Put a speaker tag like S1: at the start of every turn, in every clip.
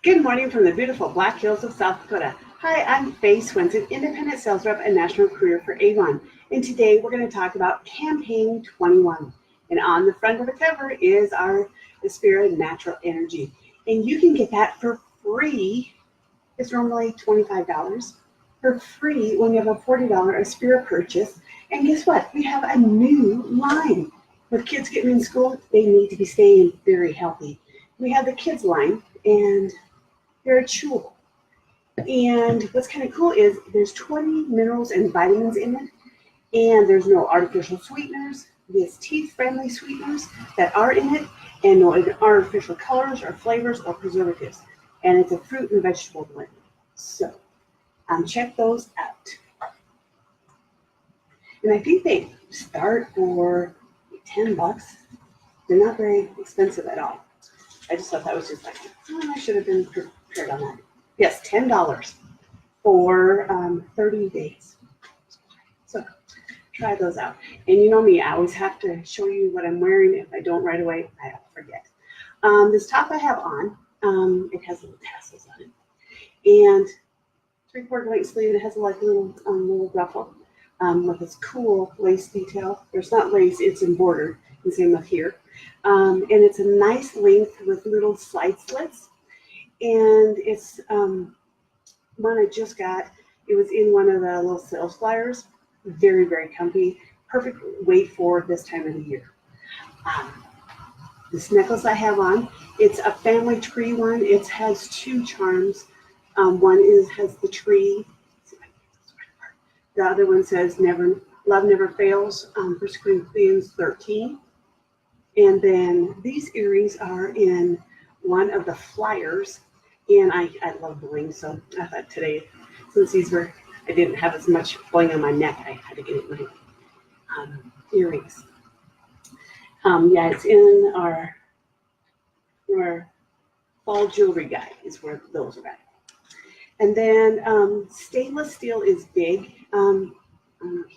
S1: Good morning from the beautiful Black Hills of South Dakota. Hi, I'm Faye Swenson, independent sales rep and national career for Avon. And today we're going to talk about Campaign 21. And on the front of the cover is our Aspira Natural Energy. And you can get that for free. It's normally $25 for free when you have a $40 Aspira purchase. And guess what? We have a new line. With kids getting in school, they need to be staying very healthy. We have the kids line, and they're chewable. And what's kind of cool is there's 20 minerals and vitamins in it, and there's no artificial sweeteners. There's teeth-friendly sweeteners that are in it, and no artificial colors or flavors or preservatives. And it's a fruit and vegetable blend. So check those out. And I think they start for $10. They're not very expensive at all. I just thought that was just like, oh, I should have been prepared on that. Yes, $10 for 30 days. So try those out. And you know me, I always have to show you what I'm wearing. If I don't right away, I forget. This top I have on, it has little tassels on it. And 3/4 length sleeve, it has like a little ruffle with this cool lace detail. There's not lace, it's embroidered, and same with here. And it's a nice length with little slide slits. And it's one I just got. It was in one of the little sales flyers. Very, very comfy. Perfect weight for this time of the year. This necklace I have on, it's a family tree one. It has two charms. One has the tree. The other one says love never fails, 1 Corinthians 13. And then these earrings are in one of the flyers, and I love bling, so I thought today, since I didn't have as much bling on my neck, I had to get it in my earrings. Yeah, it's in our fall jewelry guide is where those are at. And then stainless steel is big. Can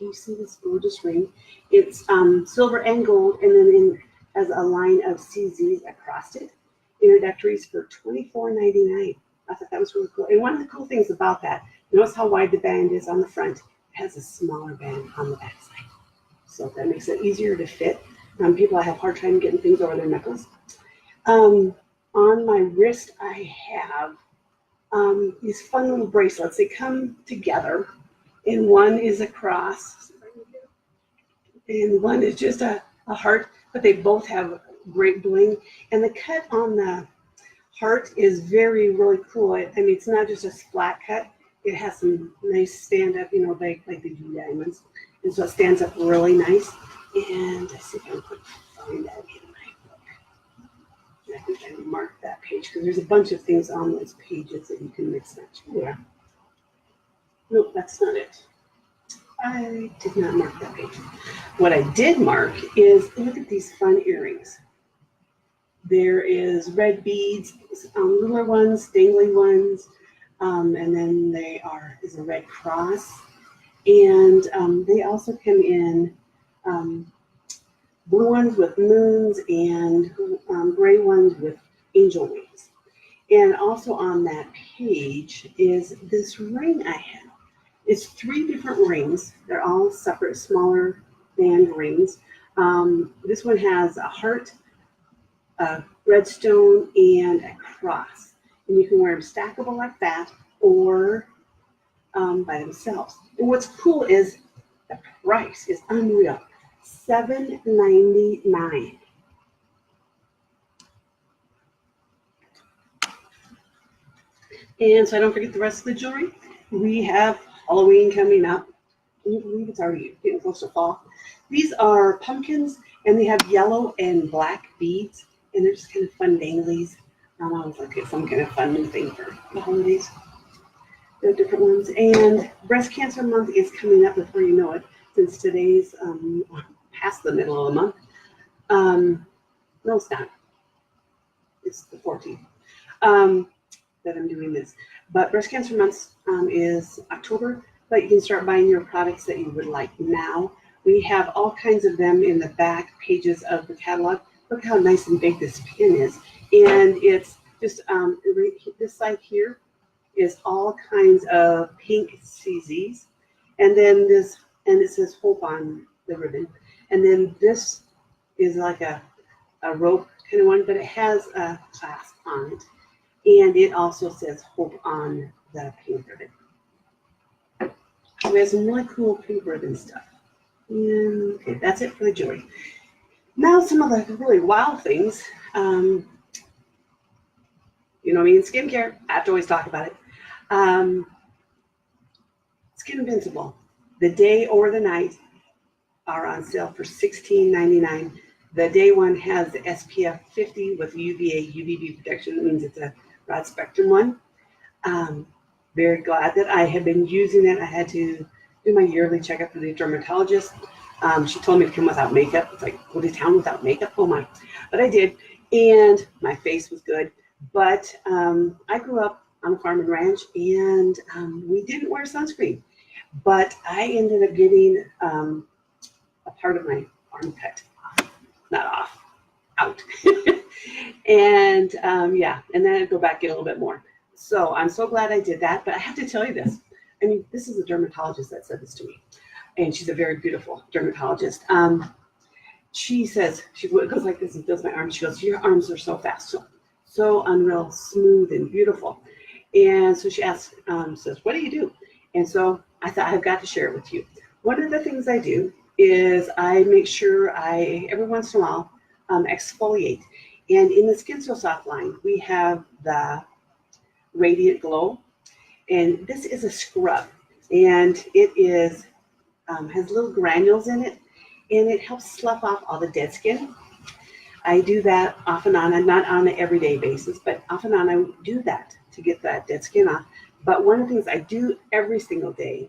S1: you see this gorgeous ring? It's silver and gold, and then has a line of CZs across it. Introductories for $24.99. I thought that was really cool. And one of the cool things about that, notice how wide the band is on the front. It has a smaller band on the back side. So that makes it easier to fit. People have a hard time getting things over their knuckles. On my wrist, I have these fun little bracelets. They come together, and one is a cross, and one is just a heart, but they both have great bling. And the cut on the heart is really cool. I mean, it's not just a flat cut. It has some nice stand up, like they do diamonds. And so it stands up really nice. And let's see if I can find that in my book. I think I marked that page because there's a bunch of things on those pages that you can mix match. Yeah. Nope, that's not it. I did not mark that page. What I did mark is, look at these fun earrings. There is red beads, littler ones, dangly ones, and then is a red cross. And they also come in blue ones with moons and gray ones with angel wings. And also on that page is this ring I have. It's 3 different rings. They're all separate, smaller band rings. This one has a heart, a redstone, and a cross. And you can wear them stackable like that or by themselves. And what's cool is the price is unreal. $7.99. And so I don't forget the rest of the jewelry. We have Halloween coming up. Can you believe it's already getting close to fall? These are pumpkins, and they have yellow and black beads, and they're just kind of fun danglies. I always like to get some kind of fun new thing for the holidays. There are different ones. And Breast Cancer Month is coming up before you know it, since today's past the middle of the month. No, it's not. It's the 14th that I'm doing this. But Breast Cancer Month is October, but you can start buying your products that you would like now. We have all kinds of them in the back pages of the catalog. Look how nice and big this pin is. And it's Just this side here is all kinds of pink CZs, and then this, and it says hope on the ribbon, and then this is like a rope kind of one, but it has a clasp on it, and it also says hope on the pink ribbon. So we have some really cool pink ribbon stuff. And okay, that's it for the jewelry. Now some of the really wow things. You know me in skincare, I have to always talk about it. Skin Invincible, the day or the night are on sale for $16.99. The day one has the SPF 50 with UVA, UVB protection. It means it's a broad spectrum one. Very glad that I have been using it. I had to do my yearly checkup with the dermatologist. She told me to come without makeup. It's like, go to town without makeup? Oh my. But I did. And my face was good. But I grew up on a farm and ranch, and we didn't wear sunscreen. But I ended up getting a part of my armpit off. Not off, out. And yeah, and then I'd go back, get a little bit more. So I'm so glad I did that. But I have to tell you this. I mean, this is a dermatologist that said this to me. And she's a very beautiful dermatologist. She says, she goes like this and feels my arms. She goes, your arms are so fast, so unreal, smooth and beautiful. And so she asks, says, what do you do? And so I thought, I've got to share it with you. One of the things I do is I make sure every once in a while, exfoliate. And in the Skin So Soft line, we have the Radiant Glow. And this is a scrub. And it is has little granules in it. And it helps slough off all the dead skin. I do that off and on, and not on an everyday basis, but off and on I do that to get that dead skin off. But one of the things I do every single day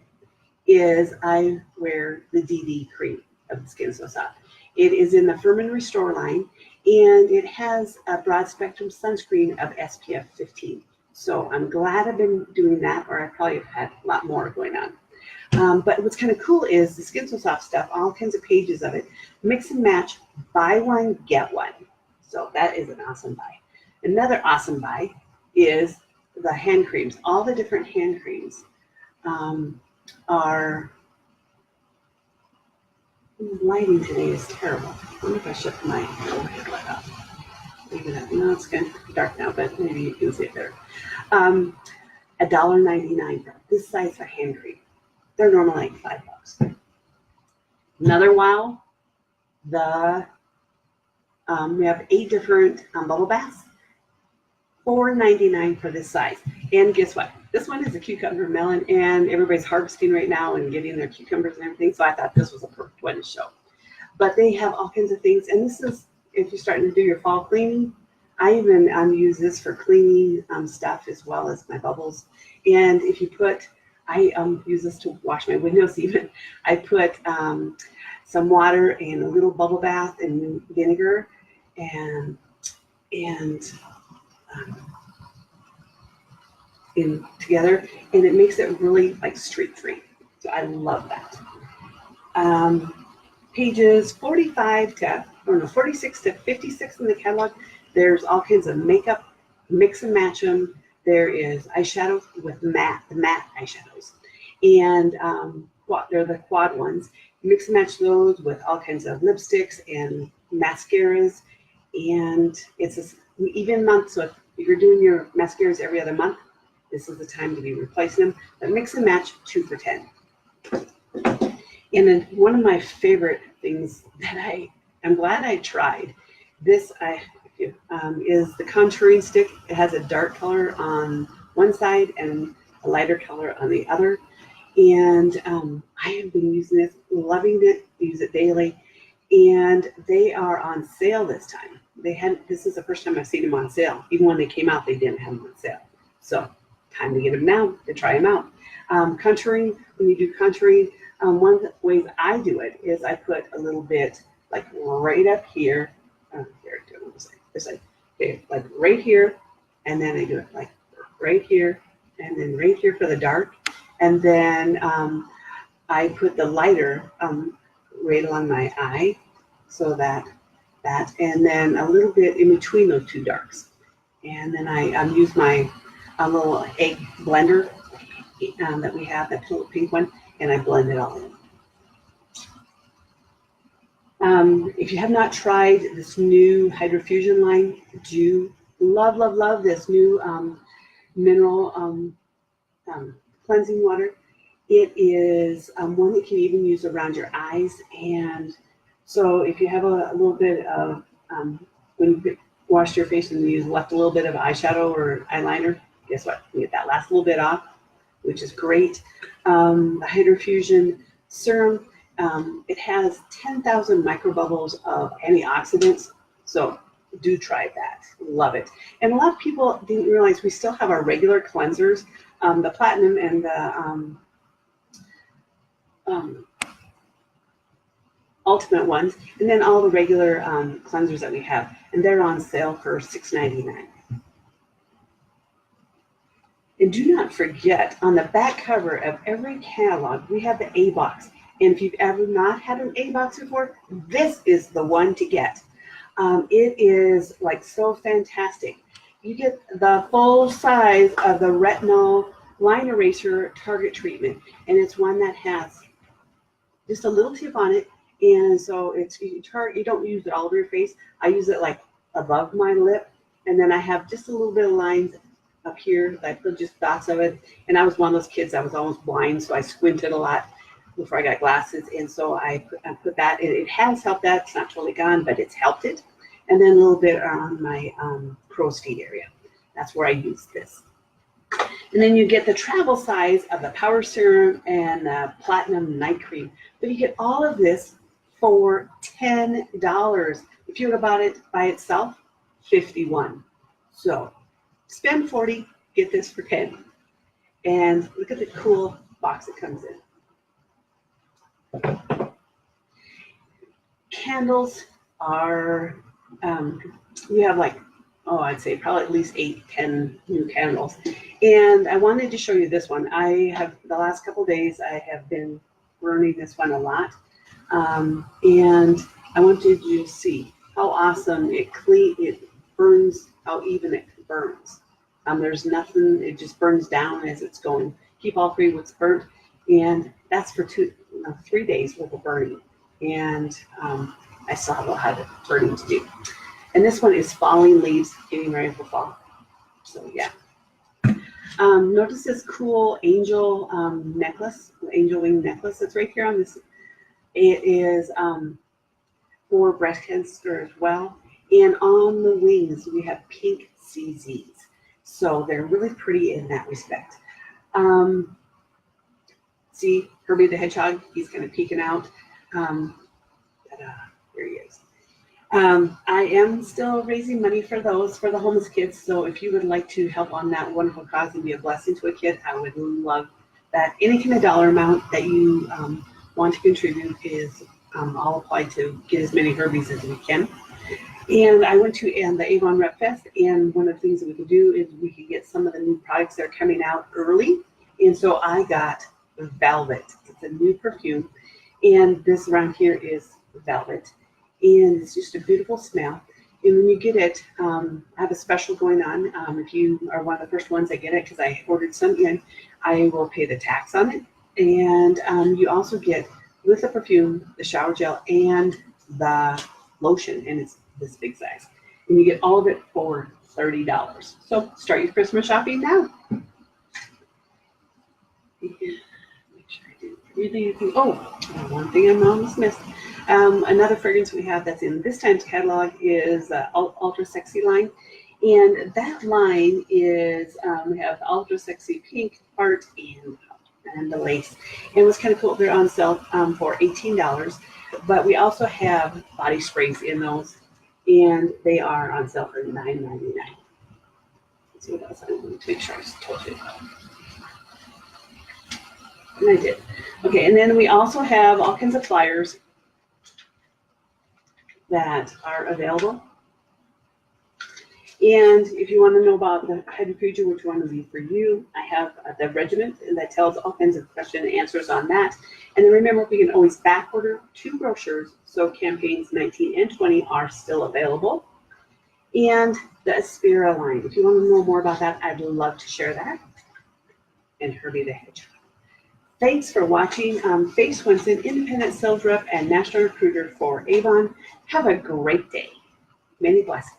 S1: is I wear the DD cream of the Skin So Soft. It is in the Firm and Restore line, and it has a broad spectrum sunscreen of SPF 15. So I'm glad I've been doing that, or I probably have had a lot more going on. But what's kind of cool is the Skin So Soft stuff, all kinds of pages of it, mix and match, buy one, get one. So that is an awesome buy. Another awesome buy is the hand creams. All the different hand creams are, lighting today is terrible. I wonder if I shut my overhead light off. Maybe that, no, it's kind of dark now, but maybe you can see it better. $1.99 for this size of hand cream. They're normally like $5. Another wow, we have 8 different bubble baths, $4.99 for this size. And guess what? This one is a cucumber melon, and everybody's harvesting right now and getting their cucumbers and everything. So I thought this was a perfect one to show. But they have all kinds of things, and this is if you're starting to do your fall cleaning. I even use this for cleaning stuff as well as my bubbles. And if you put, I use this to wash my windows even. I put some water and a little bubble bath and vinegar and in together, and it makes it really like streak free. So I love that. Pages 46 to 56 in the catalog. There's all kinds of makeup, mix and match them. There is eyeshadow with the matte eyeshadows, and they're the quad ones. Mix and match those with all kinds of lipsticks and mascaras, and it's an even month. So if you're doing your mascaras every other month, this is the time to be replacing them. But mix and match, 2 for $10. And then one of my favorite things that I'm glad I tried, this is the contouring stick. It has a dark color on one side and a lighter color on the other. And I have been using this, loving it, use it daily. And they are on sale this time. This is the first time I've seen them on sale. Even when they came out, they didn't have them on sale. So time to get them now, to try them out. Contouring, when you do contouring, one of the ways I do it is I put a little bit like right up here. Okay, like right here, and then I do it like right here, and then right here for the dark, and then I put the lighter right along my eye, so that, and then a little bit in between those two darks, And then I use my little egg blender that we have, that little pink one, and I blend it all in. If you have not tried this new hydrofusion line, do love, love, love this new mineral cleansing water. It is one that you can even use around your eyes. And so if you have a little bit of, when you washed your face and you left a little bit of eyeshadow or eyeliner, guess what? You get that last little bit off, which is great. The hydrofusion serum, it has 10,000 microbubbles of antioxidants. So do try that. Love it. And a lot of people didn't realize we still have our regular cleansers, the platinum and the ultimate ones, and then all the regular cleansers that we have, and they're on sale for $6.99. And do not forget, on the back cover of every catalog, we have the A box. And if you've ever not had an A box before, this is the one to get. It is like so fantastic. You get the full size of the retinol line eraser target treatment, and it's one that has just a little tip on it, and so it's you don't use it all over your face. I use it like above my lip, and then I have just a little bit of lines up here, like just dots of it. And I was one of those kids that was almost blind, so I squinted a lot before I got glasses, and so I put that, and it has helped that. It's not totally gone, but it's helped it. And then a little bit on my crow's feet area. That's where I use this. And then you get the travel size of the Power Serum and the Platinum Night Cream. But you get all of this for $10. If you would have bought it by itself, $51. So spend $40, get this for $10. And look at the cool box it comes in. Candles are, we have like, I'd say probably at least 8-10 new candles. And I wanted to show you this one. I have, the last couple days, I have been burning this one a lot. And I wanted you to see how awesome it burns, how even it burns. There's nothing, it just burns down as it's going. Keep all three what's burnt. And that's for 3 days worth of burning. And I still have a lot of burning to do. And this one is Falling Leaves, getting ready for fall. So yeah. Notice this cool angel necklace, angel wing necklace that's right here on this. It is for breast cancer as well. And on the wings, we have pink CZs. So they're really pretty in that respect. See Herbie the Hedgehog, he's kind of peeking out. There he is. I am still raising money for those, for the homeless kids. So if you would like to help on that wonderful cause and be a blessing to a kid, I would love that. Any kind of dollar amount that you want to contribute is all applied to get as many Herbies as we can. And I went to the Avon Rep Fest, and one of the things that we could do is we could get some of the new products that are coming out early. And so I got Velvet. It's a new perfume, and this around here is Velvet. And it's just a beautiful smell. And when you get it, I have a special going on. If you are one of the first ones that get it, because I ordered some in, I will pay the tax on it. And you also get, with the perfume, the shower gel and the lotion, and it's this big size. And you get all of it for $30. So start your Christmas shopping now. Make sure I didn't read anything. Oh, one thing I almost missed. Another fragrance we have that's in this time's catalog is Ultra Sexy line. And that line is, we have the Ultra Sexy Pink Heart and the lace. And it was kind of cool. They're on sale for $18. But we also have body sprays in those. And they are on sale for $9.99. Let's see what else I want to make sure I told you. And I did. Okay, and then we also have all kinds of flyers that are available. And if you want to know about the hydrofusion, which one would be for you, I have the regiment that tells all kinds of question and answers on that. And then remember, we can always back order 2 brochures, so campaigns 19 and 20 are still available. and the Aspira line. If you want to know more about that, I'd love to share that. And Herbie the Hedgehog. Thanks for watching. Faye Swenson, Independent Sales Rep and National Recruiter for Avon. Have a great day. Many blessings.